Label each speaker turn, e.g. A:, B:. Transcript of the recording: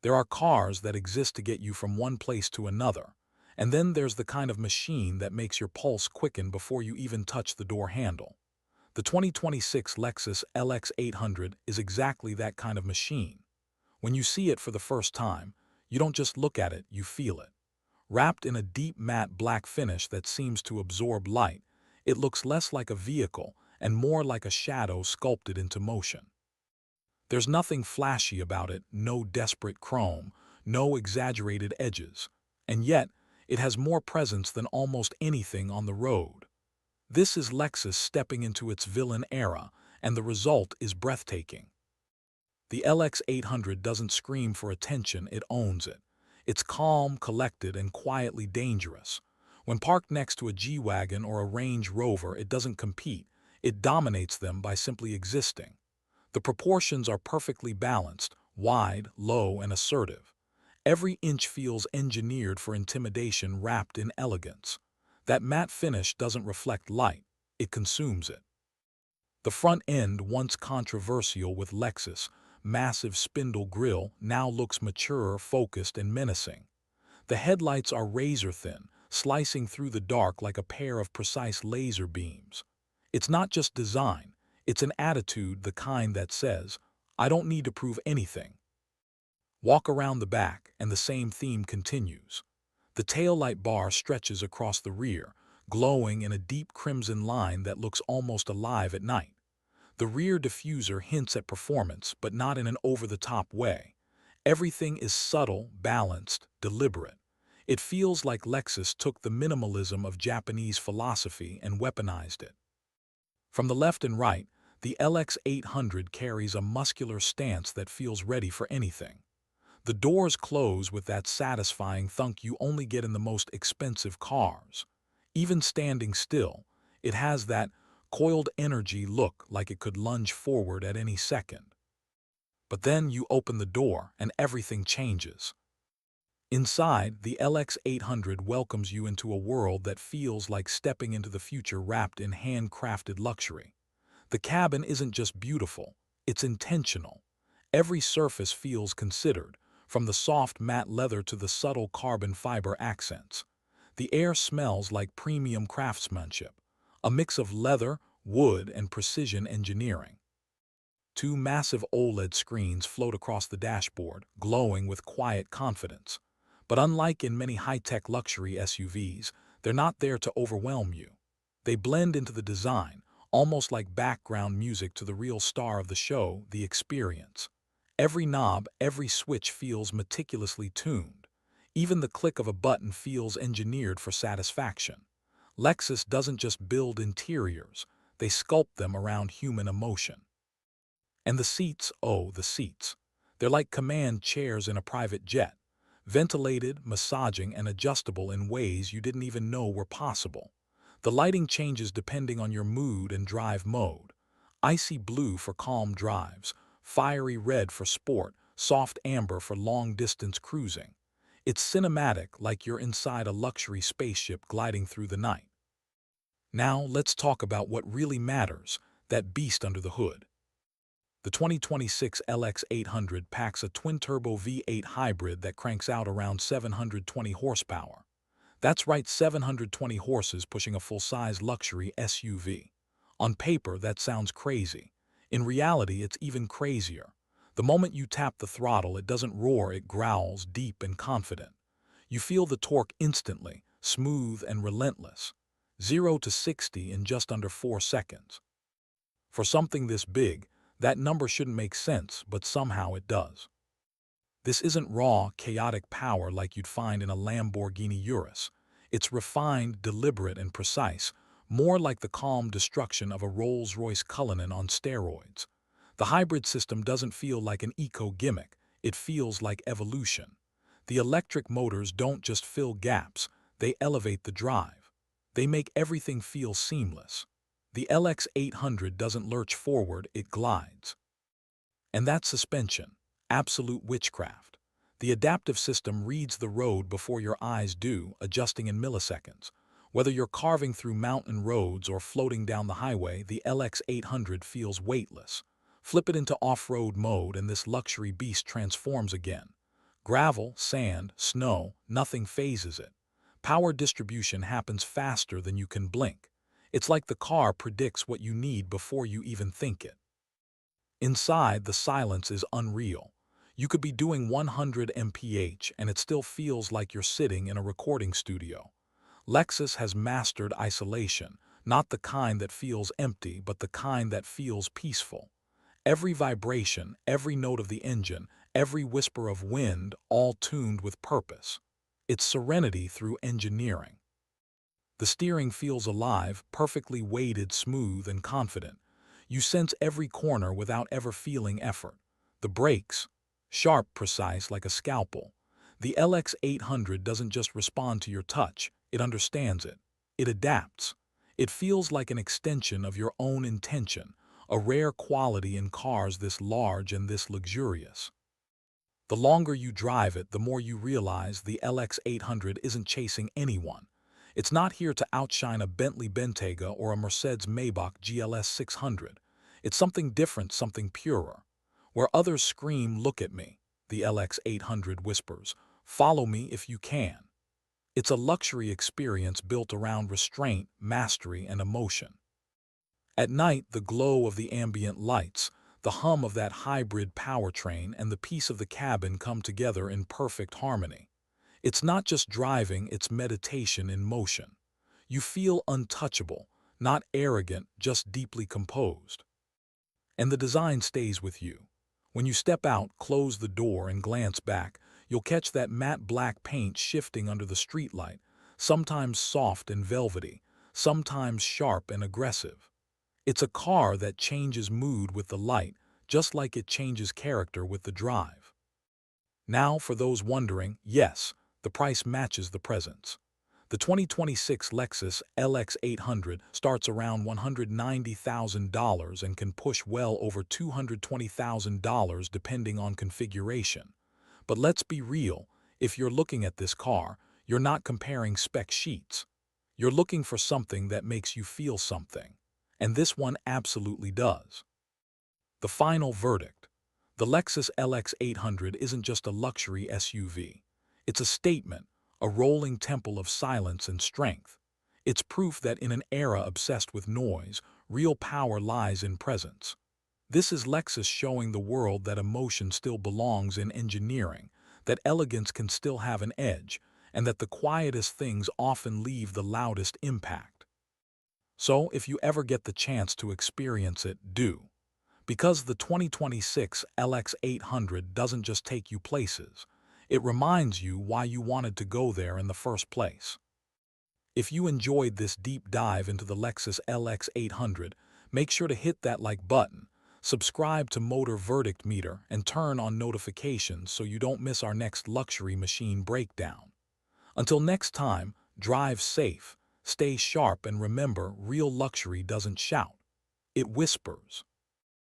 A: There are cars that exist to get you from one place to another, and then there's the kind of machine that makes your pulse quicken before you even touch the door handle. The 2026 Lexus LX 800 is exactly that kind of machine. When you see it for the first time, you don't just look at it, you feel it. Wrapped in a deep matte black finish that seems to absorb light, it looks less like a vehicle and more like a shadow sculpted into motion. There's nothing flashy about it, no desperate chrome, no exaggerated edges. And yet, it has more presence than almost anything on the road. This is Lexus stepping into its villain era, and the result is breathtaking. The LX 800 doesn't scream for attention, it owns it. It's calm, collected, and quietly dangerous. When parked next to a G-Wagon or a Range Rover, it doesn't compete, it dominates them by simply existing. The proportions are perfectly balanced, wide, low, and assertive. Every inch feels engineered for intimidation wrapped in elegance. That matte finish doesn't reflect light, it consumes it. The front end, once controversial with Lexus' massive spindle grille, now looks mature, focused, and menacing. The headlights are razor-thin, slicing through the dark like a pair of precise laser beams. It's not just design, it's an attitude, the kind that says, "I don't need to prove anything." Walk around the back, and the same theme continues. The taillight bar stretches across the rear, glowing in a deep crimson line that looks almost alive at night. The rear diffuser hints at performance, but not in an over-the-top way. Everything is subtle, balanced, deliberate. It feels like Lexus took the minimalism of Japanese philosophy and weaponized it. From the left and right, the LX 800 carries a muscular stance that feels ready for anything. The doors close with that satisfying thunk you only get in the most expensive cars. Even standing still, it has that coiled energy look, like it could lunge forward at any second. But then you open the door and everything changes. Inside, the LX 800 welcomes you into a world that feels like stepping into the future wrapped in handcrafted luxury. The cabin isn't just beautiful, it's intentional. Every surface feels considered, from the soft matte leather to the subtle carbon fiber accents. The air smells like premium craftsmanship, a mix of leather, wood, and precision engineering. Two massive OLED screens float across the dashboard, glowing with quiet confidence. But unlike in many high-tech luxury SUVs, they're not there to overwhelm you. They blend into the design, almost like background music to the real star of the show, the experience. Every knob, every switch feels meticulously tuned. Even the click of a button feels engineered for satisfaction. Lexus doesn't just build interiors, they sculpt them around human emotion. And the seats, oh, the seats. They're like command chairs in a private jet, ventilated, massaging, and adjustable in ways you didn't even know were possible. The lighting changes depending on your mood and drive mode. Icy blue for calm drives, fiery red for sport, soft amber for long-distance cruising. It's cinematic, like you're inside a luxury spaceship gliding through the night. Now, let's talk about what really matters, that beast under the hood. The 2026 LX 800 packs a twin-turbo V8 hybrid that cranks out around 720 horsepower. That's right, 720 horses pushing a full-size luxury SUV. On paper, that sounds crazy. In reality, it's even crazier. The moment you tap the throttle, it doesn't roar, it growls, deep and confident. You feel the torque instantly, smooth and relentless. 0 to 60 in just under 4 seconds. For something this big, that number shouldn't make sense, but somehow it does. This isn't raw, chaotic power like you'd find in a Lamborghini Urus. It's refined, deliberate, and precise, more like the calm destruction of a Rolls-Royce Cullinan on steroids. The hybrid system doesn't feel like an eco-gimmick, it feels like evolution. The electric motors don't just fill gaps, they elevate the drive. They make everything feel seamless. The LX 800 doesn't lurch forward, it glides. And that's suspension, absolute witchcraft. The adaptive system reads the road before your eyes do, adjusting in milliseconds. Whether you're carving through mountain roads or floating down the highway, the LX 800 feels weightless. Flip it into off-road mode and this luxury beast transforms again. Gravel, sand, snow, nothing phases it. Power distribution happens faster than you can blink. It's like the car predicts what you need before you even think it. Inside, the silence is unreal. You could be doing 100 mph and it still feels like you're sitting in a recording studio. Lexus has mastered isolation, not the kind that feels empty, but the kind that feels peaceful. Every vibration, every note of the engine, every whisper of wind, all tuned with purpose. It's serenity through engineering. The steering feels alive, perfectly weighted, smooth, and confident. You sense every corner without ever feeling effort. The brakes, sharp, precise, like a scalpel. The LX 800 doesn't just respond to your touch, it understands it. It adapts. It feels like an extension of your own intention, a rare quality in cars this large and this luxurious. The longer you drive it, the more you realize the LX 800 isn't chasing anyone. It's not here to outshine a Bentley Bentayga or a Mercedes-Maybach GLS 600. It's something different, something purer. Where others scream, "Look at me," the LX 800 whispers, "Follow me if you can." It's a luxury experience built around restraint, mastery, and emotion. At night, the glow of the ambient lights, the hum of that hybrid powertrain, and the peace of the cabin come together in perfect harmony. It's not just driving, it's meditation in motion. You feel untouchable, not arrogant, just deeply composed. And the design stays with you. When you step out, close the door, and glance back, you'll catch that matte black paint shifting under the streetlight, sometimes soft and velvety, sometimes sharp and aggressive. It's a car that changes mood with the light, just like it changes character with the drive. Now, for those wondering, yes, the price matches the presence. The 2026 Lexus LX 800 starts around $190,000 and can push well over $220,000 depending on configuration. But let's be real, if you're looking at this car, you're not comparing spec sheets. You're looking for something that makes you feel something. And this one absolutely does. The final verdict. The Lexus LX 800 isn't just a luxury SUV. It's a statement, a rolling temple of silence and strength. It's proof that in an era obsessed with noise, real power lies in presence. This is Lexus showing the world that emotion still belongs in engineering, that elegance can still have an edge, and that the quietest things often leave the loudest impact. So, if you ever get the chance to experience it, do. Because the 2026 LX 800 doesn't just take you places, it reminds you why you wanted to go there in the first place. If you enjoyed this deep dive into the Lexus LX 800, make sure to hit that like button, subscribe to Motor Verdict Meter, and turn on notifications so you don't miss our next luxury machine breakdown. Until next time, drive safe, stay sharp, and remember, real luxury doesn't shout, it whispers.